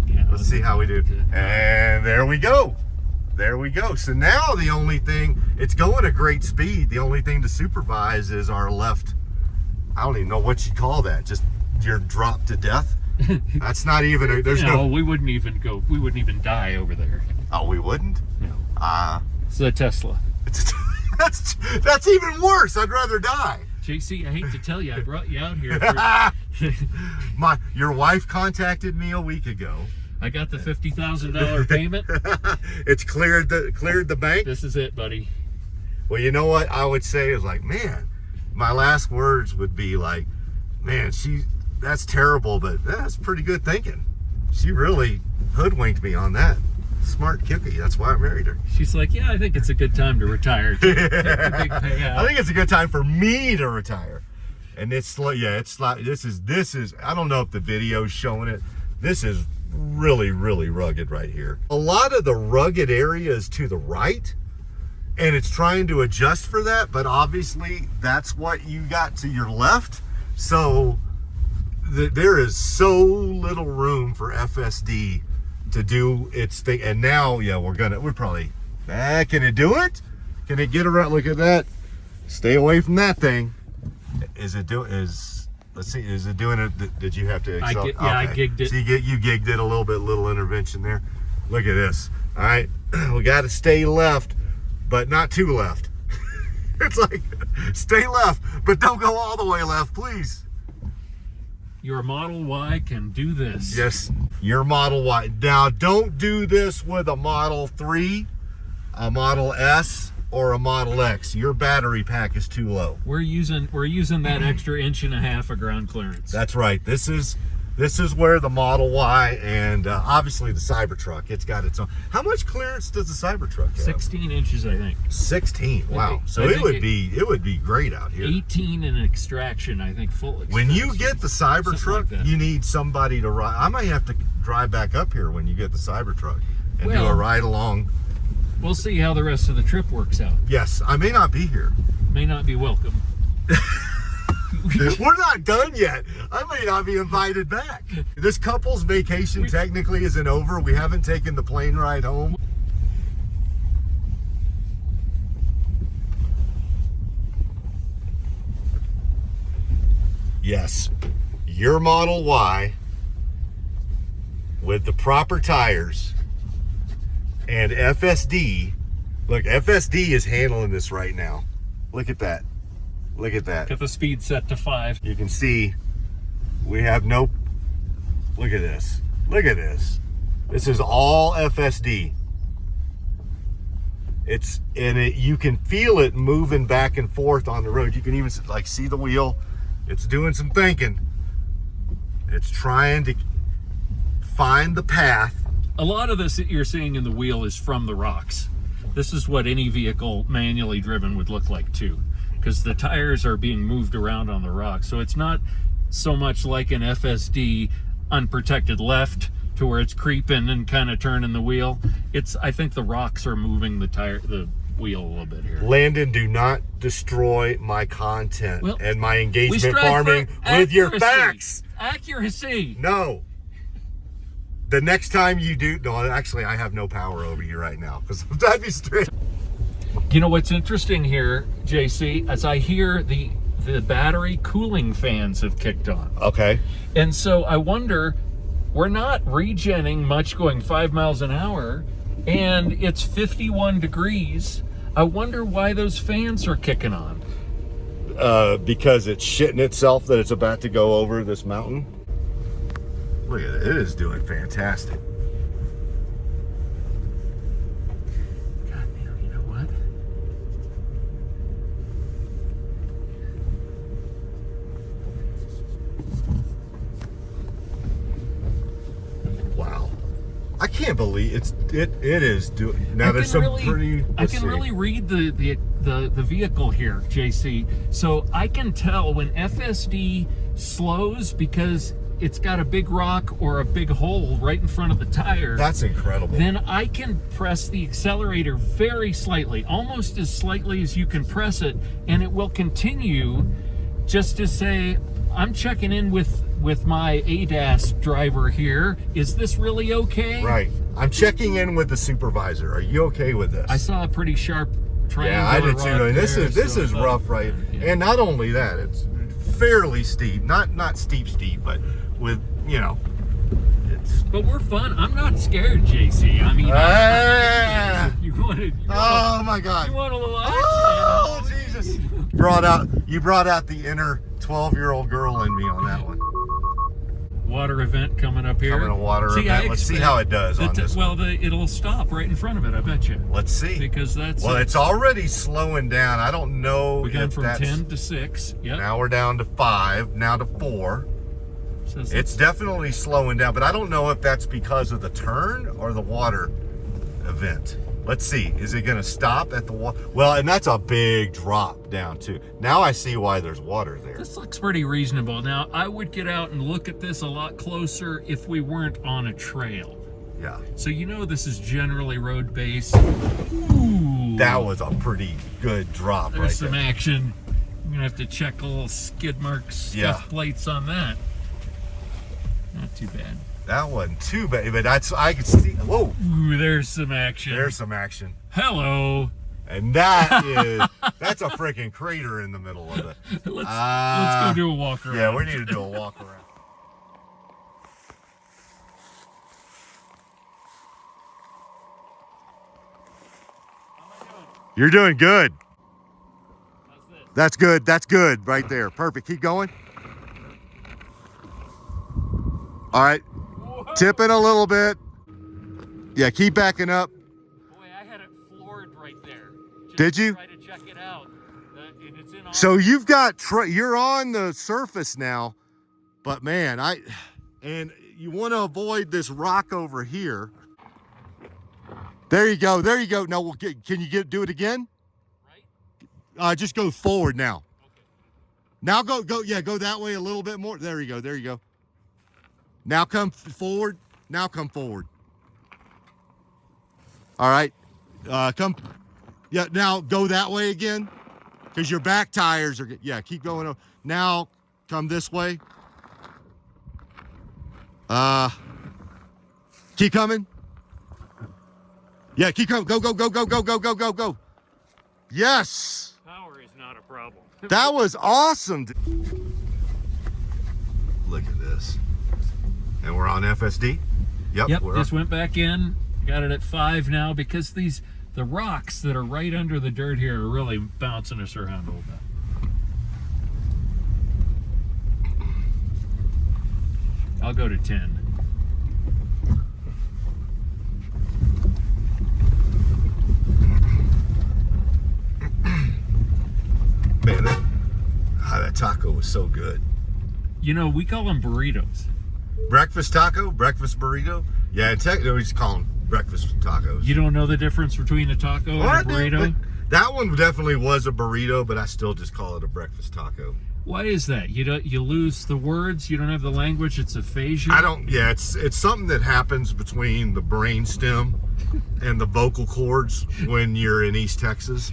Yeah, let's see how we do. And there we go. There we go. So now the only thing, it's going at great speed. The only thing to supervise is our left, I don't even know what you call that. Just your drop to death. That's not even, there's no. We wouldn't even die over there. Oh, we wouldn't? No. It's a Tesla. That's even worse. I'd rather die. JC, I hate to tell you, I brought you out here. Your wife contacted me a week ago. I got the $50,000 payment. It's cleared the bank. This is it, buddy. Well, you know what I would say is like, man, my last words would be like, man, that's terrible, but that's pretty good thinking. She really hoodwinked me on that. Smart cookie. That's why I married her. She's like, yeah, I think it's a good time to retire. Take the big payout. I think it's a good time for me to retire. And it's like, yeah, it's like, this is, I don't know if the video's showing it. This is really, really rugged right here. A lot of the rugged area is to the right, and it's trying to adjust for that, but obviously that's what you got to your left. So there is so little room for FSD to do its thing. And now, yeah, we're probably, can it do it? Can it get around? Look at that. Stay away from that thing. Let's see, is it doing it? Did you have to excel? I gigged it. So you gigged it a little bit, little intervention there. Look at this. All right, we got to stay left, but not too left. It's like, stay left, but don't go all the way left, please. Your Model Y can do this. Yes, your Model Y. Now, don't do this with a Model 3, a Model S, or a Model X. Your battery pack is too low. We're using that extra 1.5 inches of ground clearance. That's right. This is where the Model Y and obviously the Cybertruck, it's got its own. How much clearance does the Cybertruck have? 16 inches, I think. 16. Wow. So it would be great out here. 18 in extraction, I think, full extraction. When you get the Cybertruck, like you need somebody to ride. I might have to drive back up here when you get the Cybertruck and do a ride along. We'll see how the rest of the trip works out. Yes, I may not be here. May not be welcome. We're not done yet. I may not be invited back. This couple's vacation technically isn't over. We haven't taken the plane ride home. Yes, your Model Y with the proper tires and FSD. Look, FSD is handling this right now. Look at that. Look at that. Got the speed set to 5. You can see we have no, look at this. Look at this. This is all FSD. It's in it. You can feel it moving back and forth on the road. You can even like see the wheel. It's doing some thinking. It's trying to find the path. A lot of this that you're seeing in the wheel is from the rocks. This is what any vehicle manually driven would look like too, because the tires are being moved around on the rocks. So it's not so much like an FSD unprotected left to where it's creeping and kind of turning the wheel. I think the rocks are moving the wheel a little bit here. Landon, do not destroy my content and my engagement strive farming for with your accuracy. facts. Accuracy. No. The next time you do, no, actually, I have no power over you right now because that'd be straight. You know what's interesting here, JC, as I hear the battery cooling fans have kicked on. Okay. And so I wonder, we're not regenning much going 5 miles an hour, and it's 51 degrees. I wonder why those fans are kicking on. Because it's shitting itself that it's about to go over this mountain. Look at it. It is doing fantastic. God damn, you know what? Wow. I can't believe it is doing. Now there's some pretty. I can really read the vehicle here, JC. So I can tell when FSD slows because it's got a big rock or a big hole right in front of the tire. That's incredible. Then I can press the accelerator very slightly, almost as slightly as you can press it, and it will continue just to say, I'm checking in with my ADAS driver here. Is this really okay? Right. I'm checking in with the supervisor. Are you okay with this? I saw a pretty sharp triangle. Yeah, I did too. And this is rough, right? Yeah. And not only that, it's fairly steep. Not steep, but with, you know, it's. But we're fun. I'm not scared, JC. I mean, if you wanted. Oh my God. You want a little action? Oh Jesus! You brought out the inner 12-year-old girl in me on that one. Water event coming up here. Coming a water event. Let's see how it does on this one. Well, it'll stop right in front of it, I bet you. Let's see. Because that's... Well, it's already slowing down. I don't know we got from 10 to 6. Yep. Now we're down to 5, now to 4. It's definitely slowing down, but I don't know if that's because of the turn or the water event. Let's see. Is it going to stop at the wall? Well, and that's a big drop down too. Now I see why there's water there. This looks pretty reasonable. Now, I would get out and look at this a lot closer if we weren't on a trail. Yeah. So you know this is generally road-based. Ooh. That was a pretty good drop right there. There's some action. I'm going to have to check a little skid marks, scuff plates on that. Not too bad. That wasn't too bad, but I could see. Whoa! Ooh, there's some action. There's some action. Hello. And that's a freaking crater in the middle of it. Let's go do a walk around. Yeah, we need to do a walk around. You're doing good. That's good. That's good right there. Perfect. Keep going. All right. Whoa. Tipping a little bit. Yeah, keep backing up. Boy, I had it floored right there. Did you? Try to check it out. And it's in So you've got, you're on the surface now, but man, and you want to avoid this rock over here. There you go. There you go. No, can you do it again? Right? Just go forward now. Okay. Now go that way a little bit more. There you go. There you go. Now come forward. Now come forward. All right. Come. Yeah. Now go that way again, because your back tires are. Yeah. Keep going. Now come this way. Keep coming. Yeah. Keep coming. Go. Go. Yes. Power is not a problem. That was awesome. Look at this. And we're on FSD? Yep, just went back in. Got it at 5 now because the rocks that are right under the dirt here are really bouncing us around a little bit. I'll go to 10. Man, that taco was so good. You know, we call them burritos. Breakfast taco? Breakfast burrito? Yeah, technically we just call them breakfast tacos. You don't know the difference between a taco and a burrito? That one definitely was a burrito, but I still just call it a breakfast taco. Why is that? You lose the words, you don't have the language, it's aphasia? It's something that happens between the brain stem and the vocal cords when you're in East Texas.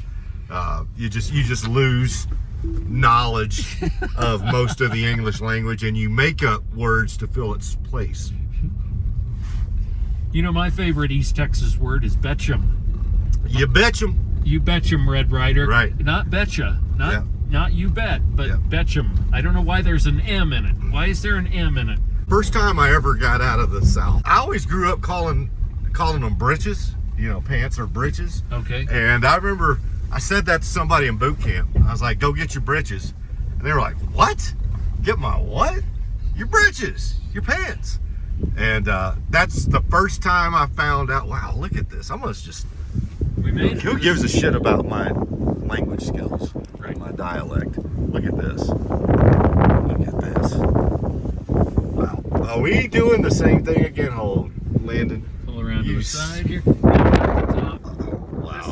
You just lose knowledge of most of the English language, and you make up words to fill its place. You know, my favorite East Texas word is betchum. You betchum. You betchum, Red Rider. Right. Not betcha. Not you bet, but betchum. I don't know why there's an M in it. Why is there an M in it? First time I ever got out of the South, I always grew up calling them breeches. You know, pants or breeches. Okay. And I remember I said that to somebody in boot camp. I was like, go get your britches. And they were like, what? Get my what? Your britches, your pants. And that's the first time I found out, wow, look at this. I must just, we made it. Who gives a shit about my language skills, right? My dialect. Look at this. Look at this. Wow. Are we doing the same thing again, Landon? Pull around to the side here. Wow.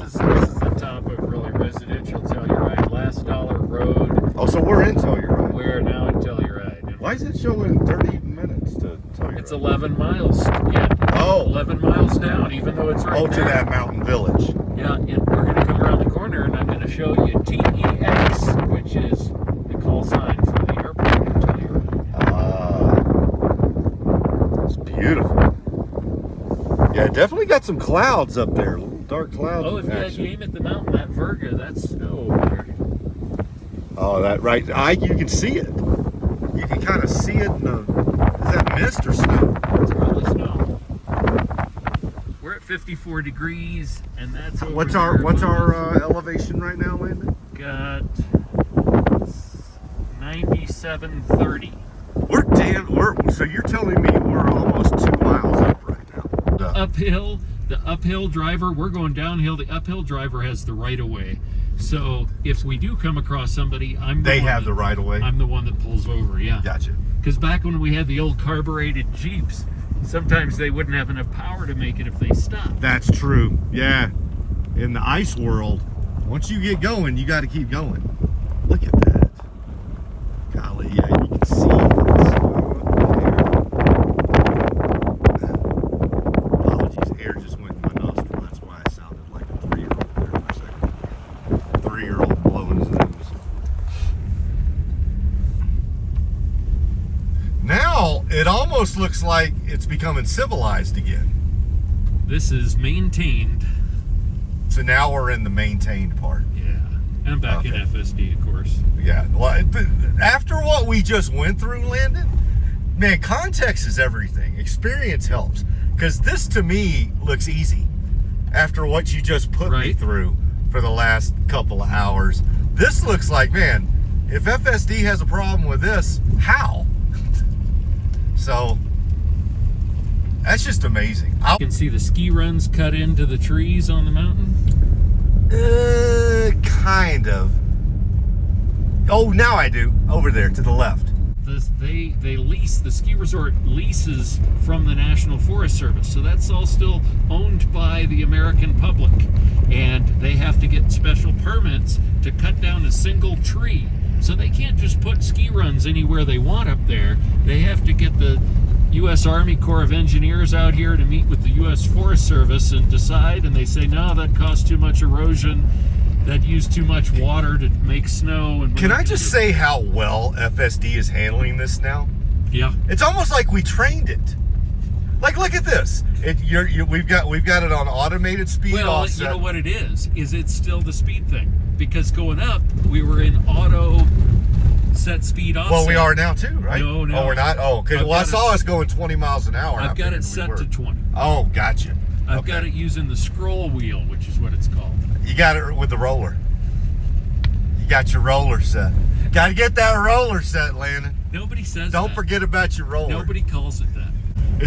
This is the top of really residential Telluride. Last Dollar Road. Oh, so we're in Telluride. We're now in Telluride. Why is it showing 30 minutes to Telluride? It's 11 miles. Yeah. Oh. 11 miles down, even though it's right to that mountain village. Yeah, and we're going to come around the corner, and I'm going to show you TEX, which is the call sign for the airport in Telluride. It's beautiful. Yeah, definitely got some clouds up there. Little dark clouds. Oh, if you had aim at the mountain, that Virga, that's snow over there. Oh, that right. You can see it. You can kind of see it in the. Is that mist or snow? It's probably snow. We're at 54 degrees, and that's over What's here. our elevation right now, Landon? Got 9730. So you're telling me we're almost 2 miles up right now? The uphill driver, we're going downhill. The uphill driver has the right of way. So if we do come across somebody, They have the right of way? I'm the one that pulls over, yeah. Gotcha. Because back when we had the old carbureted Jeeps, sometimes they wouldn't have enough power to make it if they stopped. That's true. Yeah. in the ice world, once you get going, you got to keep going. Look at that. Golly, yeah, you can see what's apologies, air just went in my nostril. That's why I sounded like a 3-year-old there for a second. 3-year-old blowing his nose. Now, it almost looks like it's becoming civilized again. This is maintained. So now we're in the maintained part. Yeah. And I'm back in FSD, of course. Yeah. Well, after what we just went through, Landon, man, context is everything. Experience helps. Because this, to me, looks easy. After what you just put me through for the last couple of hours. This looks like, man, if FSD has a problem with this, how? So, that's just amazing. You can see the ski runs cut into the trees on the mountain. Kind of. Oh, now I do. Over there to the left. They lease, the ski resort leases from the National Forest Service. So that's all still owned by the American public. And they have to get special permits to cut down a single tree. So they can't just put ski runs anywhere they want up there. They have to get the U.S. Army Corps of Engineers out here to meet with the U.S. Forest Service and decide, and they say, no, that caused too much erosion, that used too much water to make snow. And can I just say how well FSD is handling this now? Yeah. It's almost like we trained it. Like, look at this. We've got it on automated speed offset. You know what it is it's still the speed thing. Because going up, we were in auto set speed offset. Well, we are now too, right? No. Oh, we're not? Oh, okay. Well, I saw us going 20 miles an hour. I've got it set to 20. Oh, gotcha. I've got it using the scroll wheel, which is what it's called. You got it with the roller. You got your roller set. Got to get that roller set, Landon. Nobody says Don't forget about your roller. Nobody calls it that.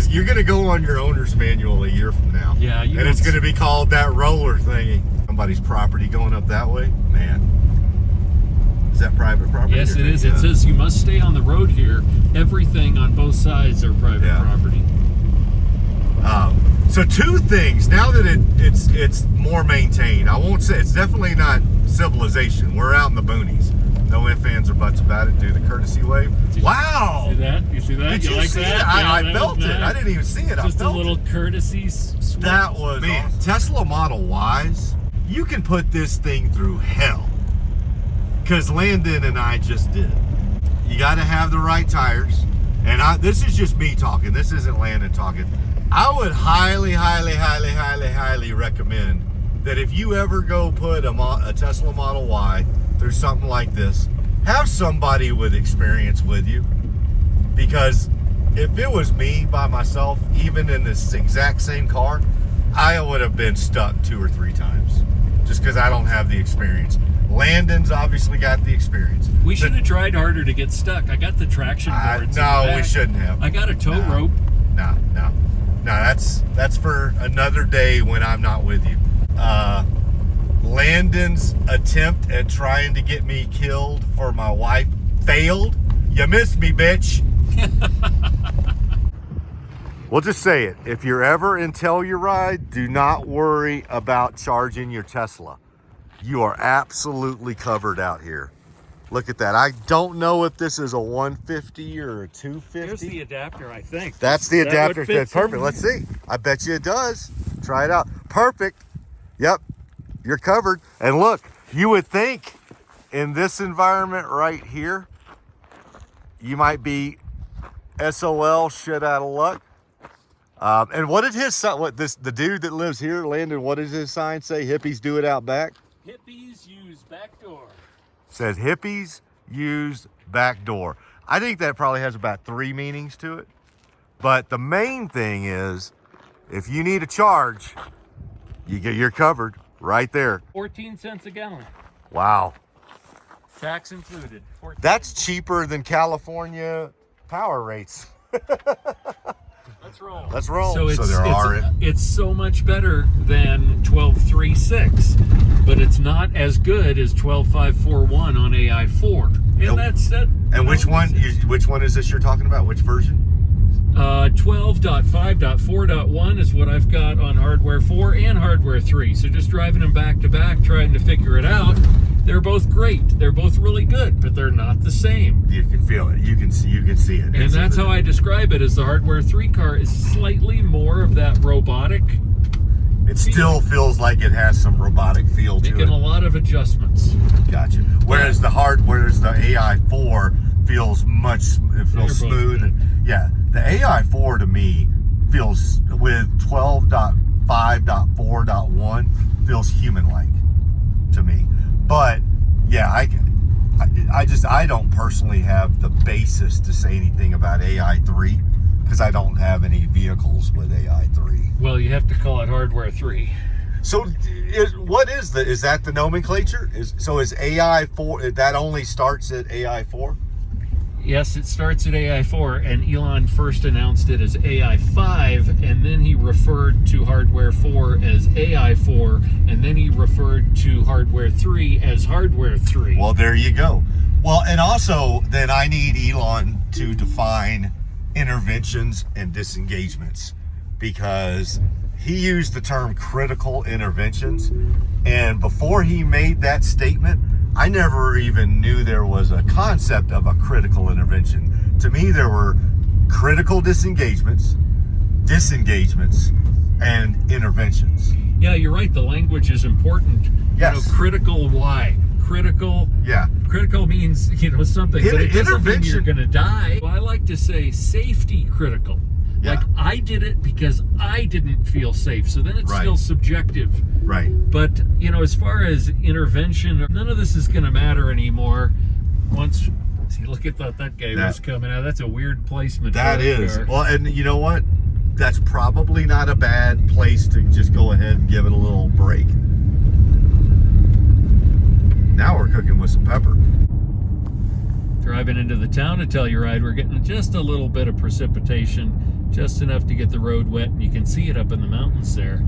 You're going to go on your owner's manual a year from now. Yeah. And it's going to be called that roller thingy. Somebody's property going up that way. Man. Is that private property? Yes, it is. It says you must stay on the road here. Everything on both sides are private property. So two things. Now that it's more maintained, I won't say it's definitely not civilization. We're out in the boonies. No ifs, ands, or buts about it. Do the courtesy wave. Wow! See that? You see that? Did you like see that? it? I felt it. I didn't even see it. Just I felt a little courtesy switch. That was man. Awesome. Tesla Model Ys. You can put this thing through hell. Because Landon and I just did. You got to have the right tires. And this is just me talking. This isn't Landon talking. I would highly, highly, highly, highly, highly recommend that if you ever go put a Tesla Model Y through something like this, have somebody with experience with you. Because if it was me by myself, even in this exact same car, I would have been stuck 2 or 3 times. Just because I don't have the experience. Landon's obviously got the experience. We should have tried harder to get stuck. I got the traction boards. No, we shouldn't have. I got a tow rope. No, that's for another day when I'm not with you. Landon's attempt at trying to get me killed for my wife failed. You missed me, bitch. We'll just say it. If you're ever in Telluride, do not worry about charging your Tesla. You are absolutely covered out here. Look at that. I don't know if this is a 150 or a 250. There's the adapter, I think. That's the adapter. That's perfect. Let's see. I bet you it does. Try it out. Perfect. Yep. You're covered. And look, you would think in this environment right here, you might be SOL, shit out of luck. And what did the dude that lives here, Landon, what does his sign say? Hippies do it out back? Hippies use back door. Says hippies use back door. I think that probably has about 3 meanings to it. But the main thing is, if you need a charge, you're covered right there. 14 cents a gallon. Wow. Tax included. That's cheaper than California power rates. Let's roll. Let's roll. So it's so much better than 12.3.6, but it's not as good as 12.5.4.1 on AI4. And that's that. And which one is this you're talking about? Which version? 12.5.4.1 is what I've got on hardware 4 and hardware 3. So just driving them back to back, trying to figure it out. They're both great. They're both really good, but they're not the same. You can feel it. You can see it. And that's how I describe it, as the hardware 3 car is slightly more of that robotic. It still feels like it has some robotic feel to it. Making a lot of adjustments. Gotcha. Whereas the AI4 feels smooth. And yeah, the AI4 to me feels, with 12.5.4.1, feels human-like to me. But yeah, I don't personally have the basis to say anything about AI3 because I don't have any vehicles with AI3. Well, you have to call it hardware 3. So, is that the nomenclature? Is AI4? That only starts at AI4? Yes, it starts at AI4, and Elon first announced it as AI5, and then he referred to hardware 4 as AI4, and then he referred to hardware 3 as hardware 3. Well, there you go. Well, and also, then I need Elon to define interventions and disengagements, because he used the term critical interventions, and before he made that statement, I never even knew there was a concept of a critical intervention. To me, there were critical disengagements, and interventions. Yeah, you're right. The language is important. Yes. You know, critical why? Critical. Yeah. Critical means, something, but it doesn't mean you're going to die. Well, I like to say safety critical. Yeah. Like, I did it because I didn't feel safe. So then it's Right. still subjective. Right. But, as far as intervention, none of this is going to matter anymore. See, look at that guy was coming out. That's a weird placement. That is. car. Well, and you know what? That's probably not a bad place to just go ahead and give it a little break. Now we're cooking with some pepper. Driving into the town to Telluride, we're getting just a little bit of precipitation, just enough to get the road wet, and you can see it up in the mountains there.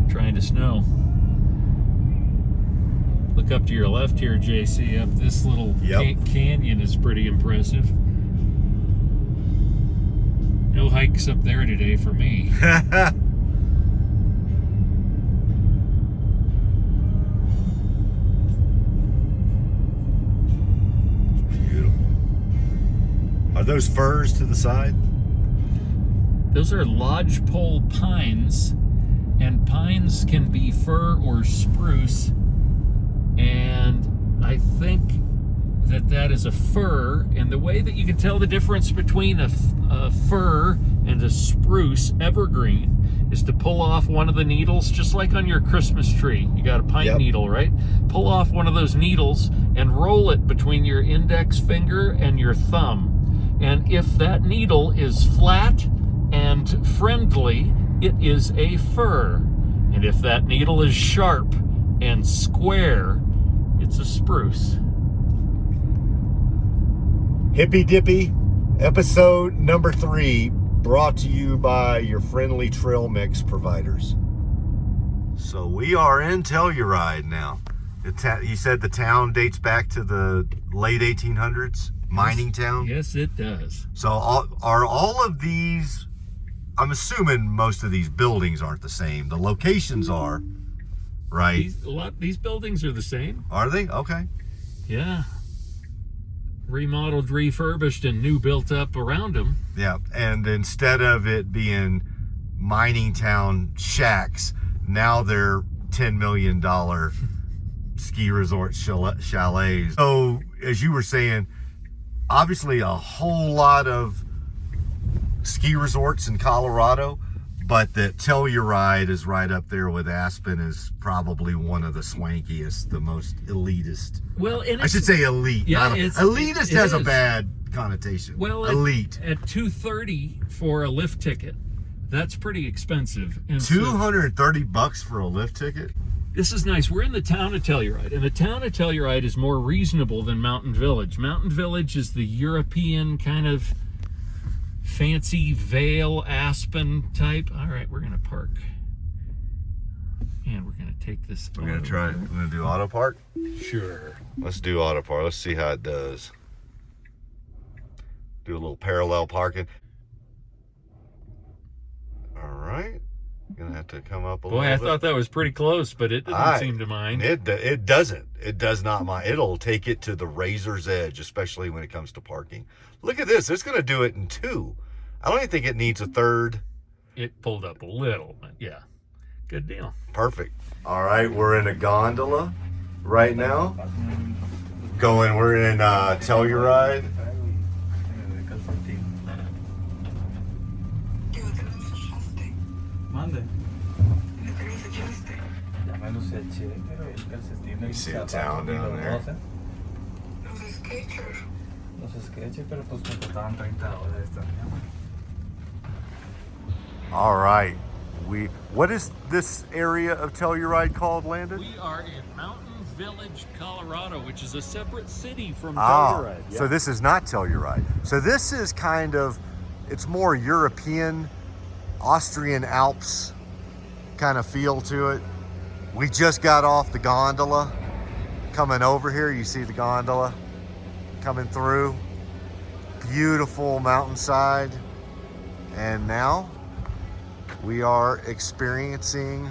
Trying to snow. Look up to your left here, JC. Up this little canyon is pretty impressive. No hikes up there today for me. Are those firs to the side? Those are lodgepole pines, and pines can be fir or spruce, and I think that is a fir. And the way that you can tell the difference between a fir and a spruce evergreen is to pull off one of the needles, just like on your Christmas tree. You got a pine needle, right? Pull off one of those needles and roll it between your index finger and your thumb. And if that needle is flat and friendly, it is a fir. And if that needle is sharp and square, it's a spruce. Hippy Dippy, episode number 3, brought to you by your friendly trail mix providers. So we are in Telluride now. You said the town dates back to the late 1800s? Mining town? Yes, it does. So are all of these, I'm assuming most of these buildings aren't the same. The locations are, right? These buildings are the same. Are they? Okay. Yeah. Remodeled, refurbished, and new built up around them. Yeah, and instead of it being mining town shacks, now they're $10 million ski resort chalets. So, as you were saying, obviously a whole lot of ski resorts in Colorado, but that Telluride is right up there with Aspen is probably one of the swankiest, the most elitist. Well, and I should say elite. Yeah, elitist has a bad connotation. Well, elite. At $230 for a lift ticket, that's pretty expensive. And $230 for a lift ticket? This is nice. We're in the town of Telluride, and the town of Telluride is more reasonable than Mountain Village. Mountain Village is the European kind of fancy Vale, Aspen type. All right, we're going to park. And we're going to take this. We're going to try it. We're going to do auto park? Sure. Let's do auto park. Let's see how it does. Do a little parallel parking. All right. Gonna have to come up a little bit. Boy, I thought that was pretty close, but it didn't seem to mind. It doesn't. It does not mind. It'll take it to the razor's edge, especially when it comes to parking. Look at this. It's going to do it in 2. I don't even think it needs a third. It pulled up a little, but yeah. Good deal. Perfect. All right, we're in a gondola right now. We're in Telluride. You see the town down there. All right. What is this area of Telluride called, Landon? We are in Mountain Village, Colorado, which is a separate city from Ah, Telluride. Yeah. so this is not Telluride. So this is kind of, it's more European, Austrian Alps kind of feel to it. We just got off the gondola coming over here. You see the gondola coming through. Beautiful mountainside. And now we are experiencing.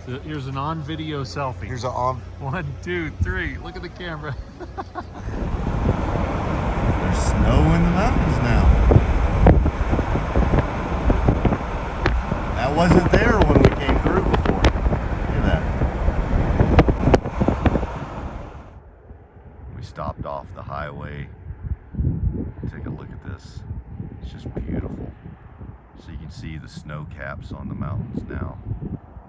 So here's an on-video selfie. Here's a on. 1, 2, 3. Look at the camera. There's snow in the mountains now. That wasn't there when we came through before. Look at that. We stopped off the highway. Take a look at this. It's just beautiful. So you can see the snow caps on the mountains now.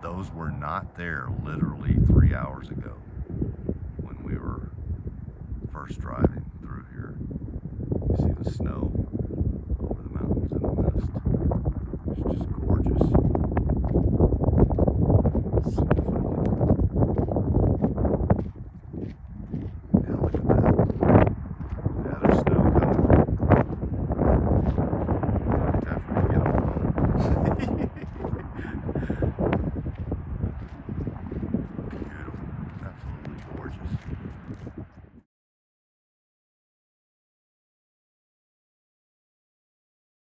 Those were not there literally 3 hours ago when we were first driving through here. You see the snow over the mountains in the mist.